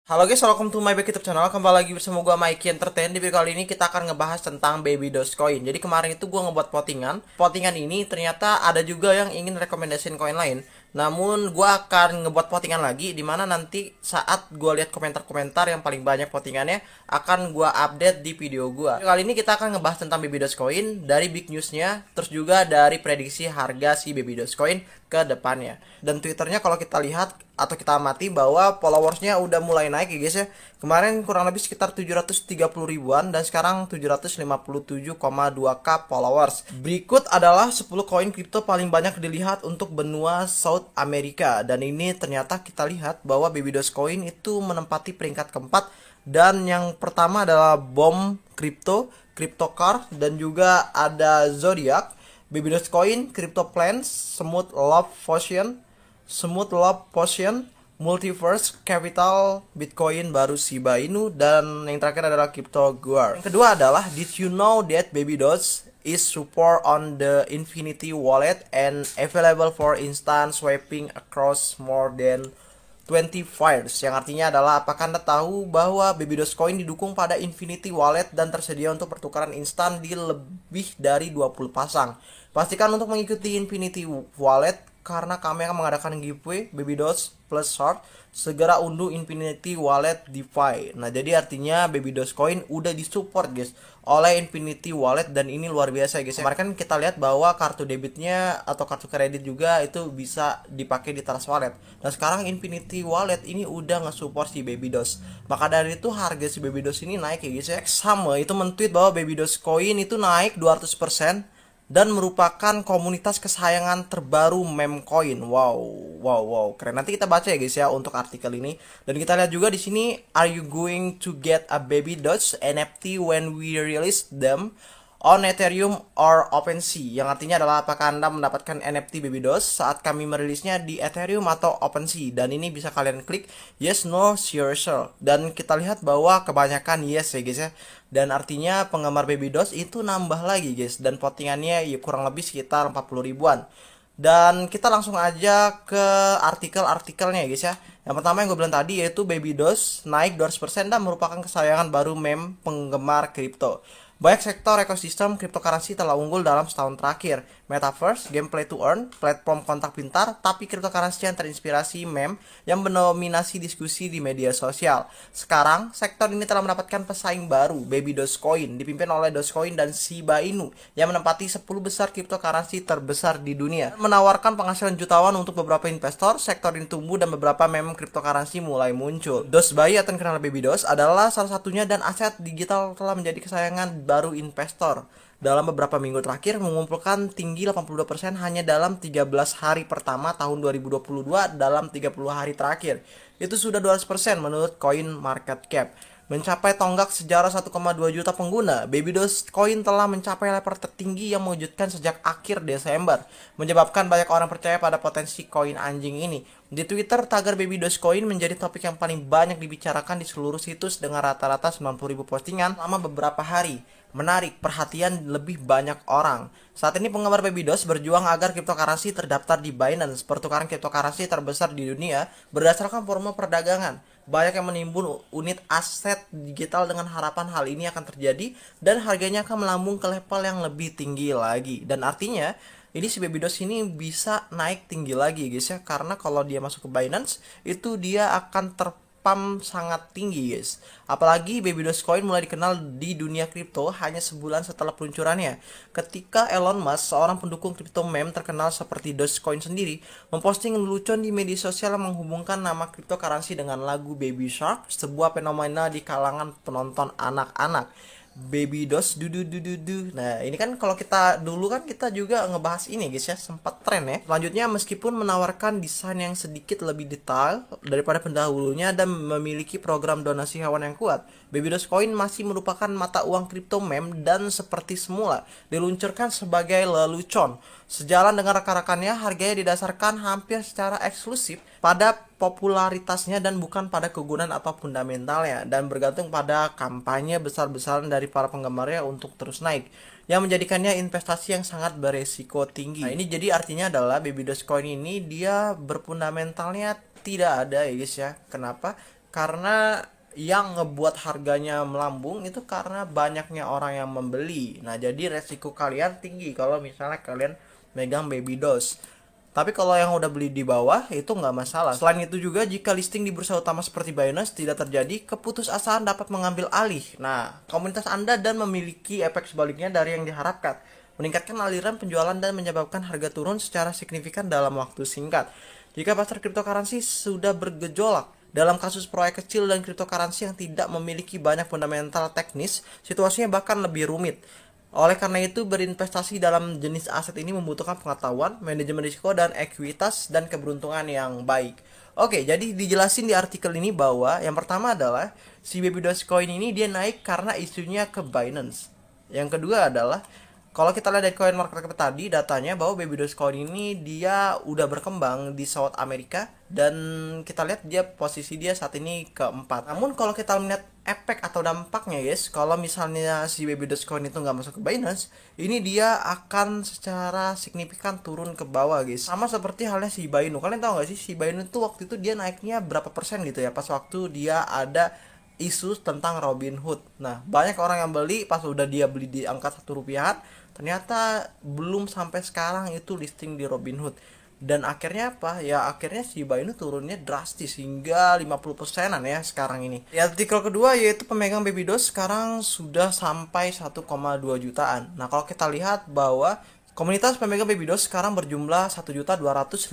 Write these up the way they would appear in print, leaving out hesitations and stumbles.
Halo guys, welcome to my back YouTube channel. Kembali lagi bersama gua Mikey Entertain. Di video kali ini kita akan ngebahas tentang Baby Dogecoin. Jadi kemarin itu gua ngebuat plottingan. Plottingan ini ternyata ada juga yang ingin rekomendasiin koin lain. Namun gua akan ngebuat plottingan lagi, dimana nanti saat gua lihat komentar-komentar yang paling banyak plottingannya akan gua update di video gua. Kali ini kita akan ngebahas tentang Baby Dogecoin dari big newsnya, terus juga dari prediksi harga si Baby Dogecoin ke depannya. Dan Twitternya kalau kita lihat atau kita amati bahwa followersnya udah mulai naik ya guys ya. Kemarin kurang lebih sekitar 730 ribuan dan sekarang 757,2k followers. Berikut adalah 10 koin kripto paling banyak dilihat untuk benua South America. Dan ini ternyata kita lihat bahwa Baby Dogecoin itu menempati peringkat keempat. Dan yang pertama adalah Bomb Crypto, CryptoCar, dan juga ada Zodiac, Baby Dogecoin, CryptoPlans, Smooth Love Potion, Multiverse Capital, Bitcoin baru Shiba Inu, dan yang terakhir adalah Crypto Guard. Yang kedua adalah, did you know that Baby Doge is support on the Infinity Wallet and available for instant swapping across more than 20 fires, yang artinya adalah apakah Anda tahu bahwa Baby Dogecoin didukung pada Infinity Wallet dan tersedia untuk pertukaran instan di lebih dari 20 pasang. Pastikan untuk mengikuti Infinity Wallet karena kami akan mengadakan giveaway Baby Doge plus short. Segera unduh Infinity Wallet DeFi. Nah, jadi artinya Baby Dogecoin udah disupport guys oleh Infinity Wallet, dan ini luar biasa guys. Kemarin kan kita lihat bahwa kartu debitnya atau kartu kredit juga itu bisa dipakai di Trust Wallet. Dan sekarang Infinity Wallet ini udah nge-support si Baby Doge. Maka dari itu harga si Baby Doge ini naik ya guys ya. Sama itu men-tweet bahwa Baby Dogecoin itu naik 200% dan merupakan komunitas kesayangan terbaru meme coin. Wow, keren. Nanti kita baca ya guys ya untuk artikel ini. Dan kita lihat juga di sini, are you going to get a Baby Doge NFT when we release them on Ethereum or OpenSea? Yang artinya adalah apakah Anda mendapatkan NFT Baby Doge saat kami merilisnya di Ethereum atau OpenSea. Dan ini bisa kalian klik yes, no, sure. Dan kita lihat bahwa kebanyakan yes ya guys ya. Dan artinya penggemar Baby Doge itu nambah lagi guys. Dan votingannya ya kurang lebih sekitar 40 ribuan. Dan kita langsung aja ke artikel-artikelnya guys ya. Yang pertama yang gue bilang tadi yaitu Baby Doge naik 200% dan merupakan kesayangan baru meme penggemar kripto. Banyak sektor ekosistem cryptocurrency telah unggul dalam setahun terakhir. Metaverse, gameplay to earn, platform kontak pintar, tapi cryptocurrency yang terinspirasi meme yang mendominasi diskusi di media sosial. Sekarang, sektor ini telah mendapatkan pesaing baru, Baby Dogecoin, dipimpin oleh Dogecoin dan Shiba Inu, yang menempati 10 besar cryptocurrency terbesar di dunia. Menawarkan penghasilan jutawan untuk beberapa investor, sektor ini tumbuh dan beberapa meme cryptocurrency mulai muncul. Dogecoin atau kenal Baby Doge adalah salah satunya, dan aset digital telah menjadi kesayangan baru investor. Dalam beberapa minggu terakhir mengumpulkan tinggi 82% hanya dalam 13 hari pertama tahun 2022 dalam 30 hari terakhir. Itu sudah 200% menurut Coin Market Cap. Mencapai tonggak sejarah 1,2 juta pengguna, Baby Dogecoin telah mencapai level tertinggi yang mengejutkan sejak akhir Desember, menyebabkan banyak orang percaya pada potensi koin anjing ini. Di Twitter, tagar Baby Dogecoin menjadi topik yang paling banyak dibicarakan di seluruh situs dengan rata-rata 90.000 postingan selama beberapa hari. Menarik perhatian lebih banyak orang. Saat ini penggemar Baby Doge berjuang agar cryptocurrency terdaftar di Binance, pertukaran cryptocurrency terbesar di dunia berdasarkan volume perdagangan. Banyak yang menimbun unit aset digital dengan harapan hal ini akan terjadi dan harganya akan melambung ke level yang lebih tinggi lagi. Dan artinya ini si Baby Doge ini bisa naik tinggi lagi guys ya, karena kalau dia masuk ke Binance itu dia akan sangat tinggi guys. Apalagi Baby Dogecoin mulai dikenal di dunia kripto hanya sebulan setelah peluncurannya. Ketika Elon Musk, seorang pendukung kripto meme terkenal seperti Dogecoin sendiri, memposting lelucon di media sosial yang menghubungkan nama cryptocurrency dengan lagu Baby Shark, sebuah fenomena di kalangan penonton anak-anak. Baby Doge du. Nah, ini kan kalau kita dulu kan kita juga ngebahas ini guys ya, sempat tren ya. Selanjutnya, meskipun menawarkan desain yang sedikit lebih detail daripada pendahulunya dan memiliki program donasi hewan yang kuat, Baby Dogecoin masih merupakan mata uang kripto meme dan seperti semula diluncurkan sebagai lelucon. Sejalan dengan rekan-rekannya, harganya didasarkan hampir secara eksklusif pada popularitasnya dan bukan pada kegunaan atau fundamentalnya, dan bergantung pada kampanye besar-besaran dari para penggemarnya untuk terus naik, yang menjadikannya investasi yang sangat beresiko tinggi. Nah, ini jadi artinya adalah Baby Dogecoin ini dia berfundamentalnya tidak ada ya guys ya. Kenapa? karena yang ngebuat harganya melambung itu karena banyaknya orang yang membeli. Nah, jadi resiko kalian tinggi kalau misalnya kalian megang baby DOS. Tapi kalau yang udah beli di bawah itu nggak masalah. Selain itu juga jika listing di bursa utama seperti Binance tidak terjadi, keputusasaan dapat mengambil alih. Nah, komunitas Anda dan memiliki efek sebaliknya dari yang diharapkan, meningkatkan aliran penjualan dan menyebabkan harga turun secara signifikan dalam waktu singkat. Jika pasar cryptocurrency sudah bergejolak, dalam kasus proyek kecil dan cryptocurrency yang tidak memiliki banyak fundamental teknis, situasinya bahkan lebih rumit. Oleh karena itu, berinvestasi dalam jenis aset ini membutuhkan pengetahuan, manajemen risiko, dan ekuitas dan keberuntungan yang baik. Oke, jadi dijelasin di artikel ini bahwa yang pertama adalah si Baby Dogecoin ini dia naik karena isunya ke Binance. Yang kedua adalah kalau kita lihat dari coin market cap tadi, datanya bahwa Baby Dogecoin ini dia udah berkembang di South America dan kita lihat dia posisi dia saat ini keempat. Namun kalau kita melihat efek atau dampaknya guys, kalau misalnya si Baby Dogecoin itu nggak masuk ke Binance, ini dia akan secara signifikan turun ke bawah guys. Sama seperti halnya si Shiba Inu. Kalian tahu nggak sih Shiba Inu itu waktu itu dia naiknya berapa persen gitu ya pas waktu dia ada isu tentang Robinhood. Nah, banyak orang yang beli pas udah dia beli di angka 1 rupiahan, ternyata belum sampai sekarang itu listing di Robinhood. Dan akhirnya apa? Ya akhirnya Shiba Inu turunnya drastis hingga 50%-an ya sekarang ini. Di artikel kedua yaitu pemegang Baby Doge sekarang sudah sampai 1,2 jutaan. Nah, kalau kita lihat bahwa komunitas pemegang Baby Doge sekarang berjumlah 1.205.517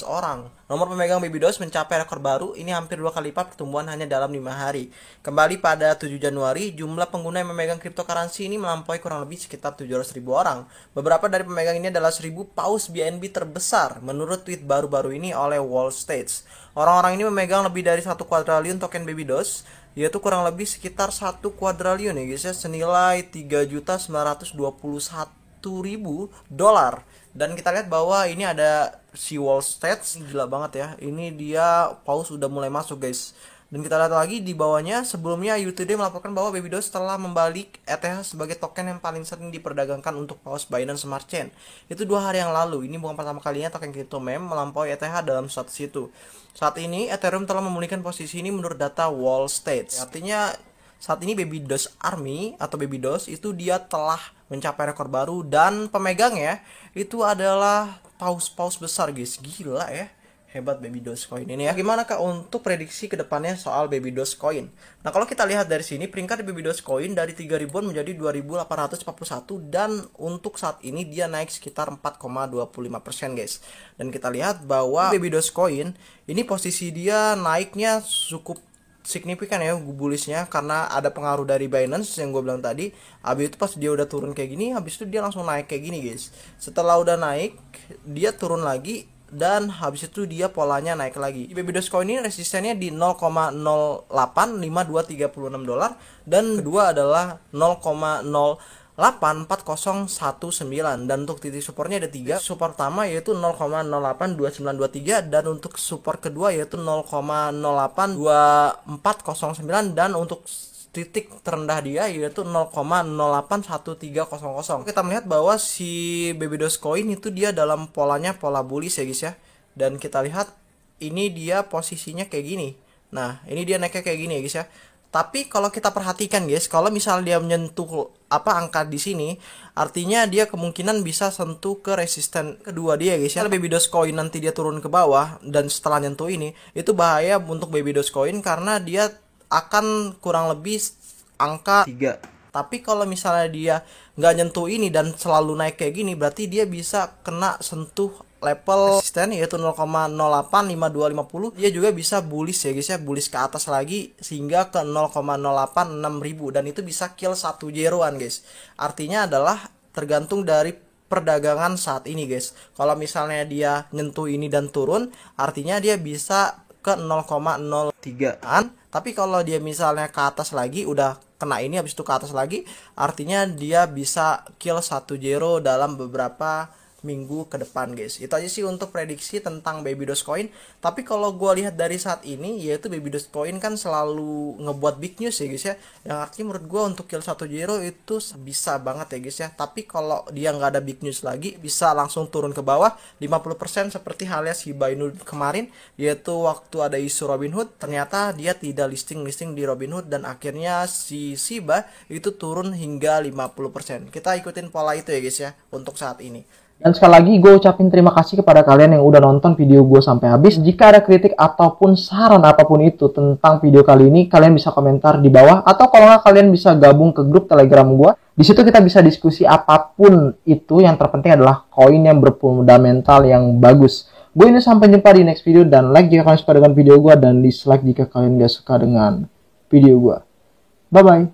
orang. Nomor pemegang Baby Doge mencapai rekor baru, ini hampir 2 kali lipat pertumbuhan hanya dalam 5 hari. Kembali pada 7 Januari, jumlah pengguna yang memegang cryptocurrency ini melampaui kurang lebih sekitar 700.000 orang. Beberapa dari pemegang ini adalah 1.000 paus BNB terbesar, menurut tweet baru-baru ini oleh Wall Street. Orang-orang ini memegang lebih dari 1 kuadriliun token Baby Doge, yaitu kurang lebih sekitar 1 kuadriliun ya guys ya, senilai 3.921.000 dolar. Dan kita lihat bahwa ini ada si Wall Street, gila banget ya. Ini dia paus udah mulai masuk guys. Dan kita lihat lagi di bawahnya, sebelumnya U2D melaporkan bahwa Baby Doge telah membalik ETH sebagai token yang paling sering diperdagangkan untuk paus Binance Smart Chain. Itu 2 hari yang lalu. Ini bukan pertama kalinya token crypto meme melampaui ETH dalam status itu. Saat ini Ethereum telah memulihkan posisi ini menurut data Wall Street. Artinya saat ini Baby Doge Army atau Baby Doge itu dia telah mencapai rekor baru dan pemegangnya itu adalah paus-paus besar guys. Gila ya. Hebat Baby Dogecoin ini ya. Gimana kak untuk prediksi kedepannya soal Baby Dogecoin? Nah, kalau kita lihat dari sini peringkat Baby Dogecoin dari 3.000-an menjadi 2.841 dan untuk saat ini dia naik sekitar 4,25% guys. Dan kita lihat bahwa Baby Dogecoin ini posisi dia naiknya cukup signifikan ya bullishnya karena ada pengaruh dari Binance yang gue bilang tadi. Habis itu pas dia udah turun kayak gini, habis itu dia langsung naik kayak gini guys. Setelah udah naik, dia turun lagi dan habis itu dia polanya naik lagi. Baby Dogecoin ini resistennya di 0,085236 dolar dan kedua adalah 0,084019 dan untuk titik supportnya ada 3. Support pertama yaitu 0,082923 dan untuk support kedua yaitu 0,082409 dan untuk titik terendah dia yaitu 0,081300. Kita melihat bahwa si Baby Dogecoin itu dia dalam polanya pola bullish ya guys ya. Dan kita lihat ini dia posisinya kayak gini. Nah, ini dia naiknya kayak gini ya guys ya. Tapi kalau kita perhatikan guys, kalau misalnya dia menyentuh angka di sini, artinya dia kemungkinan bisa sentuh ke resisten kedua dia guys ya. Kalau Baby Dogecoin nanti dia turun ke bawah dan setelah nyentuh ini, itu bahaya untuk Baby Dogecoin karena dia akan kurang lebih angka 3. Tapi kalau misalnya dia nggak nyentuh ini dan selalu naik kayak gini, berarti dia bisa kena sentuh level resisten yaitu 0,085250. Dia juga bisa bullish ya guys ya, bullish ke atas lagi sehingga ke 0,086000 dan itu bisa kill 1 jeroan guys. Artinya adalah tergantung dari perdagangan saat ini guys. Kalau misalnya dia nyentuh ini dan turun, artinya dia bisa ke 0,03an. Tapi kalau dia misalnya ke atas lagi, udah kena ini habis itu ke atas lagi, artinya dia bisa kill 1 zero dalam beberapa minggu ke depan guys. Itu aja sih untuk prediksi tentang Baby Dogecoin. Tapi kalau gue lihat dari saat ini, yaitu Baby Dogecoin kan selalu ngebuat big news ya guys ya, yang artinya menurut gue untuk kill 1 Zero itu bisa banget ya guys ya. Tapi kalau dia nggak ada big news lagi, bisa langsung turun ke bawah 50% seperti halnya Shiba Inu kemarin, yaitu waktu ada isu Robinhood, ternyata dia tidak listing di Robinhood dan akhirnya si Shiba itu turun hingga 50%. Kita ikutin pola itu ya guys ya untuk saat ini. Dan sekali lagi gue ucapin terima kasih kepada kalian yang udah nonton video gue sampai habis. Jika ada kritik ataupun saran apapun itu tentang video kali ini, kalian bisa komentar di bawah. Atau kalau nggak, kalian bisa gabung ke grup Telegram gue. Di situ kita bisa diskusi apapun itu. Yang terpenting adalah koin yang berfundamental yang bagus. Gue ini sampai jumpa di next video. Dan like jika kalian suka dengan video gue. Dan dislike jika kalian gak suka dengan video gue. Bye-bye.